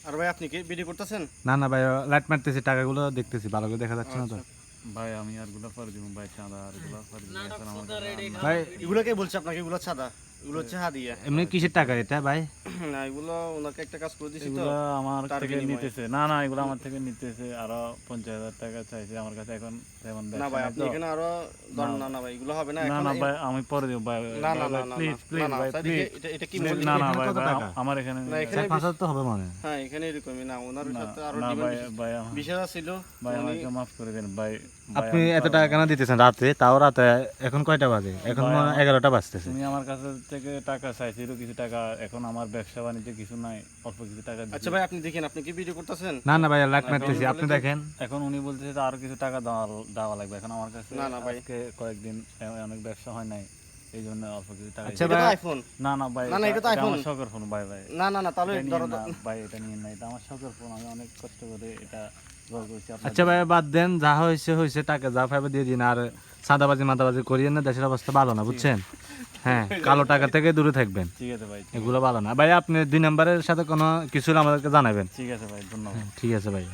আর ভাই আপনি কি ভিডিও করতেছেন? না না ভাই, লাইট মারতেছি, টাকাগুলো দেখতেছি, ভালো করে দেখা যাচ্ছে না তো ভাই আমি আরগুলা করে দিব ভাই, চাঁদা আরগুলা করে দিব এখন আমার কাছে ভাই। এগুলো কে বলছে আপনাকে? এগুলো ছাদা, এগুলো হচ্ছে হাদিয়া। এমনি কিসের টাকা এটা ভাই? না এগুলো ওনাকে একটা কাজ করে দিছি তো। এগুলা আমার তার থেকে বিনিময়ে। নিতেছে, না না এগুলো আমার থেকে নিতেছে আরো 50,000 টাকা চাইছে আমার কাছে, এখন তেমন না ব্যবসা ভাই নাই আপনি তো। এখানে আরো না না ভাই এগুলো হবে না না এখন। না ভাই আমি পরে দেব ভাই, না না না না প্লিজ প্লিজ ভাই স্যার, প্লিজ। এটা কি না বলছেন? না এখানে ভাই কত ভাই, টাকা? আমার এখানে না, এখানে 4-5 তো হবে মানে। হ্যাঁ এখানে এরকমই না, ওনার না সাথে আরো না ভাই ভাই 20,000 ছিল। ভাই উনি- আমাকে মাফ করে দেন ভাই। আপনি এত টাকা কেন দিতেছেন রাতে? তাও রাতে, এখন কয়টা বাজে? এখন ভাই, মনে হয় 11টা বাজতেছে। তুমি আমার কাছে থেকে টাকা চাইছিলো কিছু টাকা, এখন আমার ব্যবসা বাণিজ্য কিছু নাই, অল্প কিছু টাকা দিছি। আচ্ছা ভাই আপনি দেখেন, আপনি কি ভিডিও করতেছেন? না না ভাই, লাইট মারতেছি, আপনি দেখেন। এখন উনি বলতেছে যে আরো কিছু টাকা দেওয়া লাগবে, এখন আমার কাছে না, না ভাই। আজকে কয়েকদিন অনেক ব্যবসা হয় নাই, এই জন্য অল্প কিছু টাকা আচ্ছা দিছি। এটা তো ভাই। আইফোন। না না ভাই, না, না, এটা তো আমার iPhone। শখের ফোন ভাই ভাই, না না না তাহলে এটা ধরো নিয়েন না ভাই, এটা নিয়েন না, এটা আমার শখের ফোন, আমি অনেক কষ্ট করে এটা জোগাড় করেছি আপনার আচ্ছা ভাই বাদ দেন, যা হয়েছে হয়েছে, টাকা যা পাইবে দিয়ে দিন। আর সাদাবাজি মাদাবাজি করিয়েন না, দেশের অবস্থা ভালো না বুঝছেন। হ্যাঁ, কালো টাকা থেকে দূরে থাকবেন, ঠিক আছে ভাই, এগুলো ভালো না ভাই। আপনি 2 নম্বরের সাথে কোনো কিছু হলে আমাদেরকে জানাবেন। ঠিক আছে ভাই, ধন্যবাদ। ঠিক আছে ভাই।